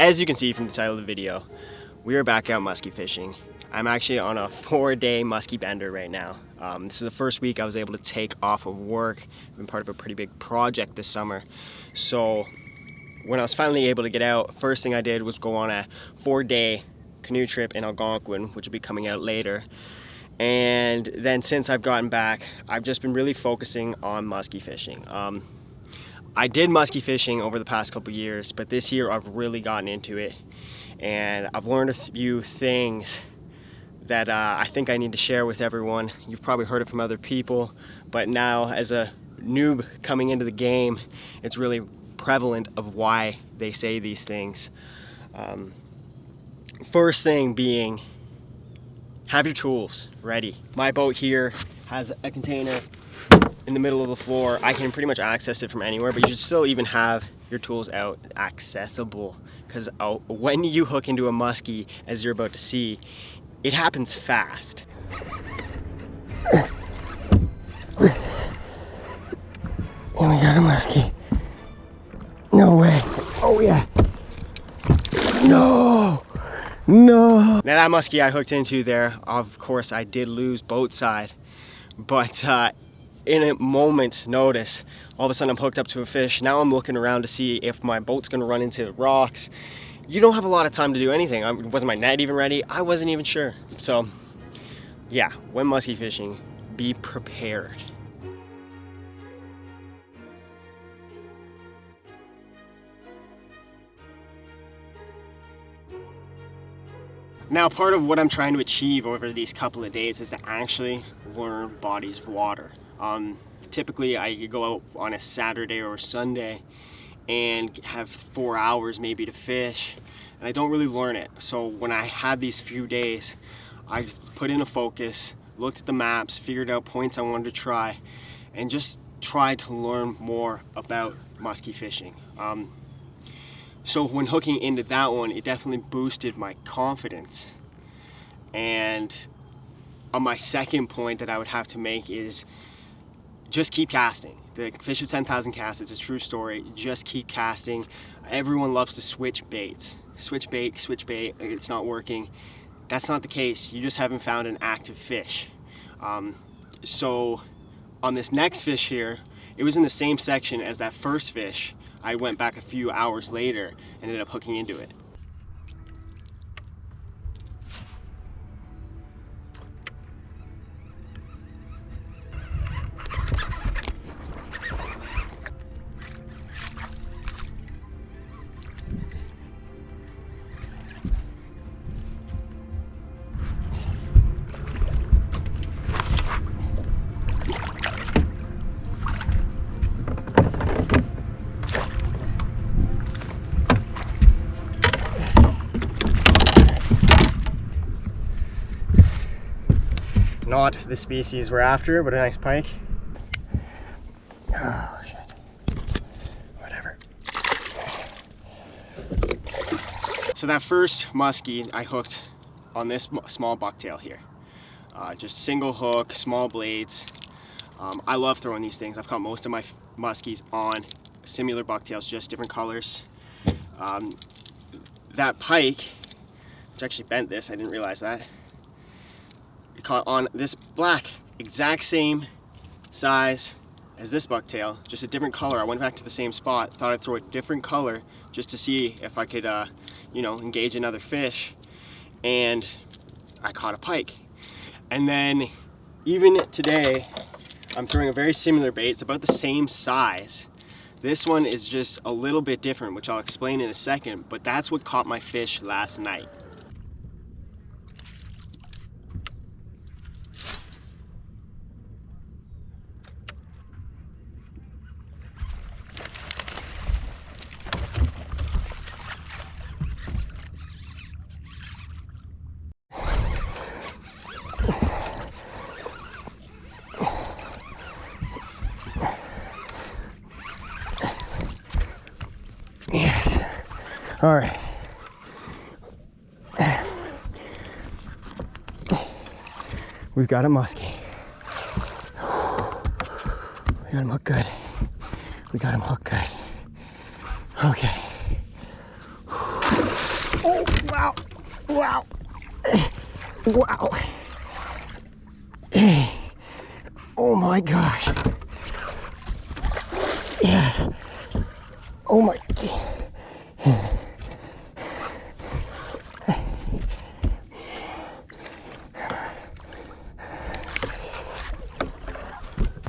As you can see from the title of the video, we are back out musky fishing. I'm actually on a 4-day musky bender right now. This is the first week I was able to take off of work. I've been part of a pretty big project this summer. So when I was finally able to get out, first thing I did was go on a 4-day canoe trip in Algonquin, which will be coming out later. And then since I've gotten back, I've just been really focusing on musky fishing. I did musky fishing over the past couple years, but this year I've really gotten into it. And I've learned a few things that I think I need to share with everyone. You've probably heard it from other people, but now as a noob coming into the game, it's really prevalent of why they say these things. First thing being, have your tools ready. My boat here has a container in the middle of the floor. I can pretty much access it from anywhere, but you should still even have your tools out accessible, because when you hook into a muskie, as you're about to see, it happens fast. And we got a muskie. No way. Oh yeah. No. No. Now that muskie I hooked into there, of course I did lose boat side, but in a moment's notice, all of a sudden I'm hooked up to a fish. Now I'm looking around to see if my boat's gonna run into rocks. You don't have a lot of time to do anything. Wasn't my net even ready? I wasn't even sure. So yeah, when musky fishing, be prepared. Now, part of what I'm trying to achieve over these couple of days is to actually learn bodies of water. Typically, I go out on a Saturday or a Sunday and have 4 hours maybe to fish, and I don't really learn it. So when I had these few days, I put in a focus, looked at the maps, figured out points I wanted to try, and just tried to learn more about musky fishing. So when hooking into that one, it definitely boosted my confidence. And on my second point that I would have to make is just keep casting. The fish of 10,000 casts, it's a true story. Just keep casting. Everyone loves to switch baits. Switch bait, it's not working. That's not the case. You just haven't found an active fish. So on this next fish here, it was in the same section as that first fish. I went back a few hours later and ended up hooking into it. Not the species we're after, but a nice pike. Oh shit. Whatever. So that first muskie I hooked on this small bucktail here. Just single hook, small blades. I love throwing these things. I've caught most of my muskies on similar bucktails, just different colors. That pike, which actually bent this, I didn't realize that. Caught on this black, exact same size as this bucktail, just a different color. I went back to the same spot, thought I'd throw a different color just to see if I could, engage another fish, and I caught a pike. And then even today, I'm throwing a very similar bait. It's about the same size. This one is just a little bit different, which I'll explain in a second, but that's what caught my fish last night. Yes. All right. We've got a muskie. We got him hooked good. We got him hooked good. Okay. Wow. Wow. Wow. Oh my gosh. Yes. Oh my.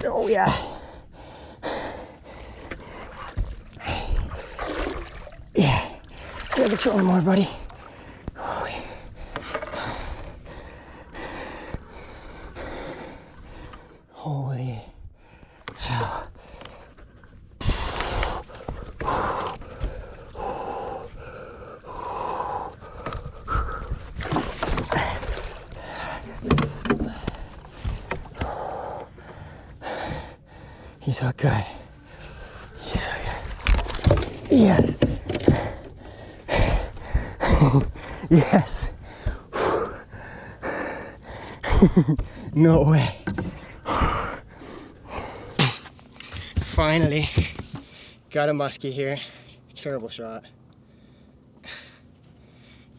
Oh yeah. Yeah. See if I can show him more, buddy. Oh, yeah. Holy hell. He's so good. He's so good. Yes. Yes. No way. Finally got a muskie here. Terrible shot.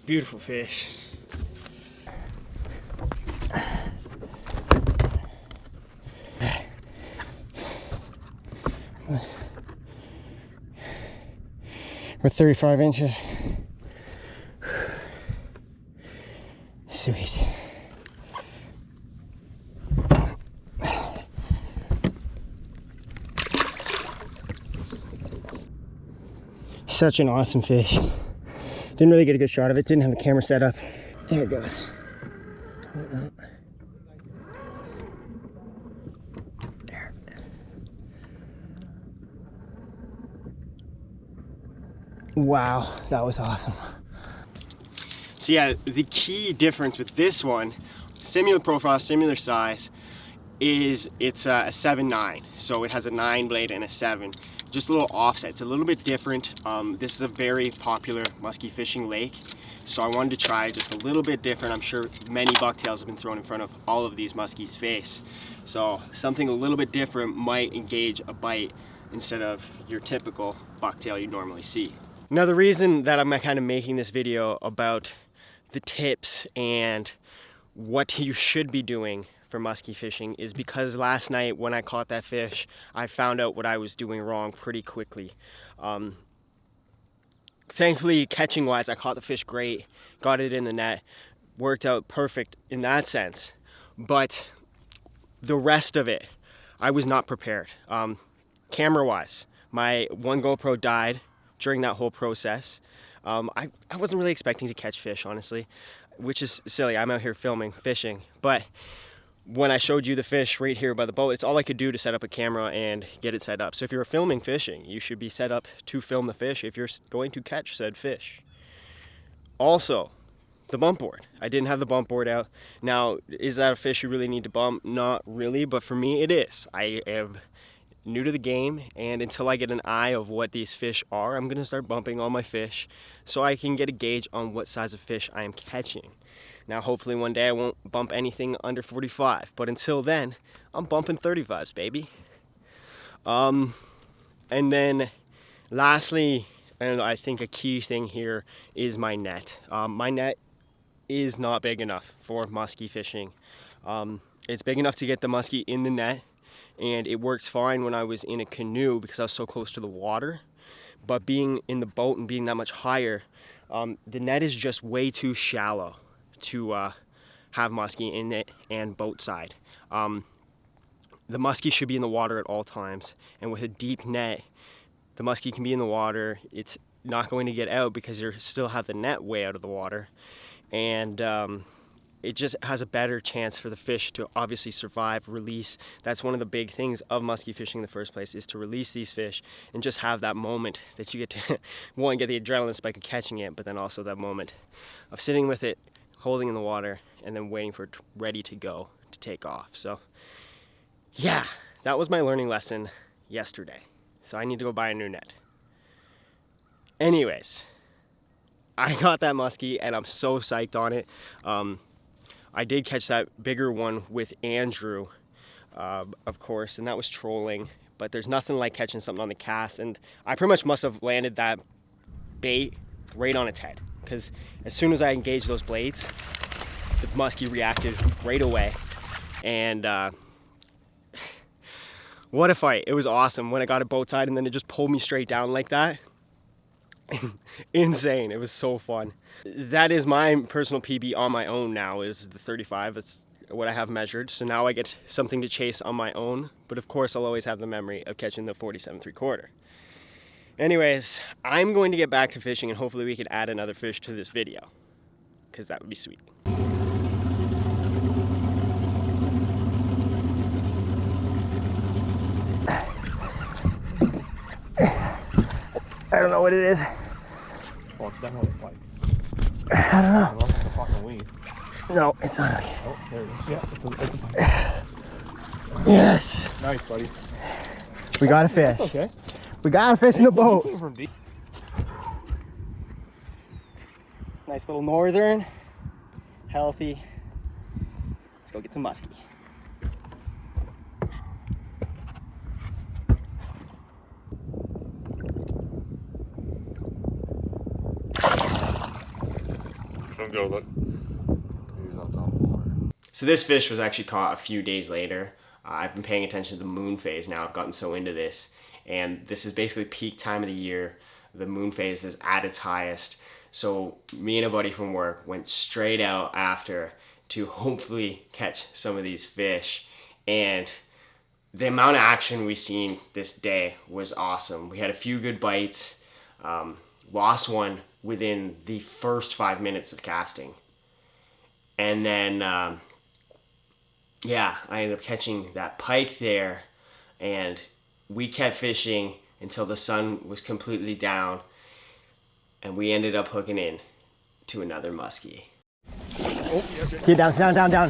Beautiful fish. We're 35 inches. Sweet. Such an awesome fish. Didn't really get a good shot of it. Didn't have the camera set up. There it goes. There. Wow, that was awesome. So yeah, the key difference with this one, similar profile, similar size, is it's a 7/9. So it has a 9 blade and a 7. Just a little offset. It's a little bit different. This is a very popular musky fishing lake. So I wanted to try just a little bit different. I'm sure many bucktails have been thrown in front of all of these muskies' face. So something a little bit different might engage a bite instead of your typical bucktail you normally see. Now the reason that I'm kind of making this video about the tips and what you should be doing for musky fishing is because last night when I caught that fish, I found out what I was doing wrong pretty quickly. Thankfully, catching wise, I caught the fish great, got it in the net, worked out perfect in that sense. But the rest of it, I was not prepared. Camera wise, my one GoPro died during that whole process. I wasn't really expecting to catch fish, honestly, which is silly. I'm out here filming, fishing, but when I showed you the fish right here by the boat, it's all I could do to set up a camera and get it set up. So if you're filming fishing, you should be set up to film the fish if you're going to catch said fish. Also, the bump board. I didn't have the bump board out. Now, is that a fish you really need to bump? Not really, but for me it is. I am new to the game, and until I get an eye of what these fish are, I'm gonna start bumping all my fish so I can get a gauge on what size of fish I am catching. Now, hopefully one day I won't bump anything under 45, but until then, I'm bumping 35s, baby. And then lastly, and I think a key thing here is my net. My net is not big enough for musky fishing. It's big enough to get the muskie in the net, and it works fine when I was in a canoe because I was so close to the water. But being in the boat and being that much higher, the net is just way too shallow to have muskie in it and boat side. The muskie should be in the water at all times, and with a deep net, the muskie can be in the water. It's not going to get out because you still have the net way out of the water, and it just has a better chance for the fish to obviously survive, release. That's one of the big things of musky fishing in the first place, is to release these fish and just have that moment that you get to, one, get the adrenaline spike of catching it, but then also that moment of sitting with it, holding in the water, and then waiting for it ready to go to take off. So yeah, that was my learning lesson yesterday. So I need to go buy a new net. Anyways, I got that muskie and I'm so psyched on it. I did catch that bigger one with Andrew, of course, and that was trolling, but there's nothing like catching something on the cast, and I pretty much must have landed that bait right on its head. because as soon as I engaged those blades, the muskie reacted right away. And what a fight. It was awesome when I got it boat tied and then it just pulled me straight down like that. Insane. It was so fun. That is my personal PB on my own now, is the 35. That's what I have measured. So now I get something to chase on my own. But of course, I'll always have the memory of catching the 47 3/4. Anyways, I'm going to get back to fishing and hopefully we can add another fish to this video, because that would be sweet. I don't know what it is. Oh, it's definitely a pike. I don't know. Unless it's a fucking weed. No, it's not a weed. Oh, there it is. Yeah, it's a pike. Yes. Nice, buddy. We got a fish. That's okay. We got a fish in the boat. Came from deep. Nice little northern. Healthy. Let's go get some musky. Don't go look. He's on top of the water. So this fish was actually caught a few days later. I've been paying attention to the moon phase now. I've gotten so into this. And this is basically peak time of the year. The moon phase is at its highest. So me and a buddy from work went straight out after to hopefully catch some of these fish. And the amount of action we seen this day was awesome. We had a few good bites. Lost one within the first 5 minutes of casting. And then, yeah, I ended up catching that pike there, and we kept fishing until the sun was completely down, and we ended up hooking in to another muskie. Oh, yeah, okay. Keep down,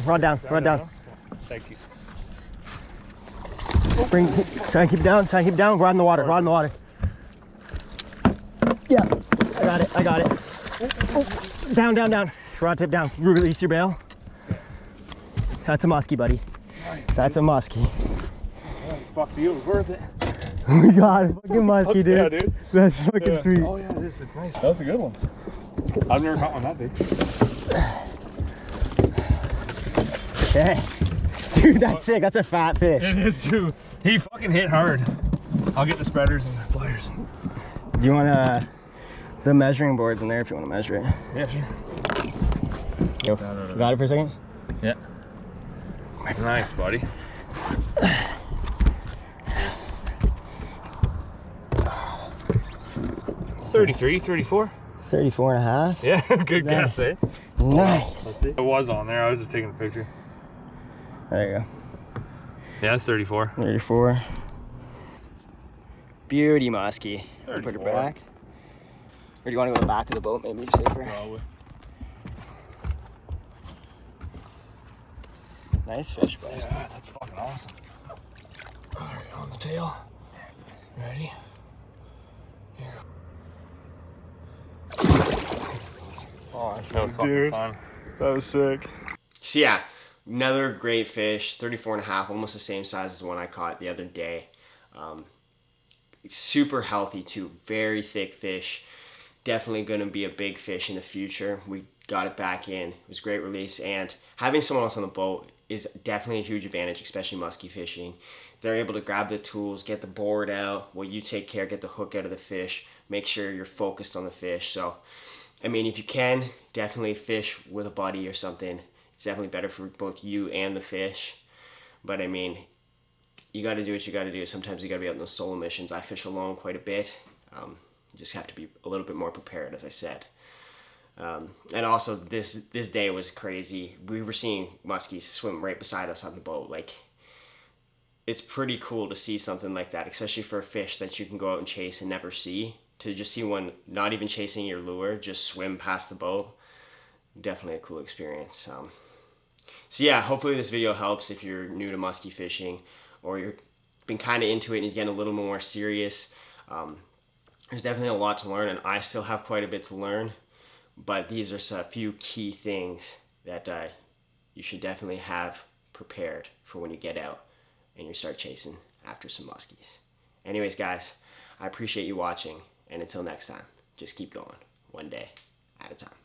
rod down. Thank you. Try and keep it down, rod in the water, Yeah, I got it. Oh, down. Rod tip down. Release your bail. That's a muskie, buddy. Nice. That's a muskie. Oh, Foxy, it was worth it. We got a fucking muskie, dude. Yeah, dude. That's fucking sweet. Oh yeah, this is nice. That was a good one. I've never caught one that big. Okay. Dude, that's sick. That's a fat fish. It is too. He fucking hit hard. I'll get the spreaders and the pliers. Do you want the measuring board's in there if you want to measure it? Yeah, sure. Yo, you got it for a second? Yeah. Nice, buddy. $33, $34. 34 and a half. Yeah, good Nice. guess, eh? Nice. Let's see. It was on there. I was just taking a picture. There you go. Yeah, it's 34. 34. Beauty muskie. Put her 34. back. Or do you want to go to the back of the boat? Maybe you're safer. Probably. Nice fish, buddy. Yeah, that's fucking awesome. Alright, on the tail. Ready? Here. Awesome, That was fucking fun. That was sick. So yeah, another great fish, 34 and a half, almost the same size as the one I caught the other day. It's super healthy too, very thick fish. Definitely going to be a big fish in the future. We got it back in. It was a great release, and having someone else on the boat is definitely a huge advantage, especially musky fishing. They're able to grab the tools, get the board out, while you take care, get the hook out of the fish, make sure you're focused on the fish. So, I mean, if you can, definitely fish with a buddy or something. It's definitely better for both you and the fish. But I mean, you got to do what you got to do. Sometimes you got to be out on those solo missions. I fish alone quite a bit. You just have to be a little bit more prepared, as I said. And also, this day was crazy. We were seeing muskies swim right beside us on the boat. Like, it's pretty cool to see something like that, especially for a fish that you can go out and chase and never see. To just see one not even chasing your lure, just swim past the boat. Definitely a cool experience. So yeah, hopefully this video helps if you're new to musky fishing, or you've been kind of into it and you're getting a little more serious. There's definitely a lot to learn, and I still have quite a bit to learn. But these are a few key things that you should definitely have prepared for when you get out and you start chasing after some muskies. Anyways, guys, I appreciate you watching, and until next time, just keep going, one day at a time.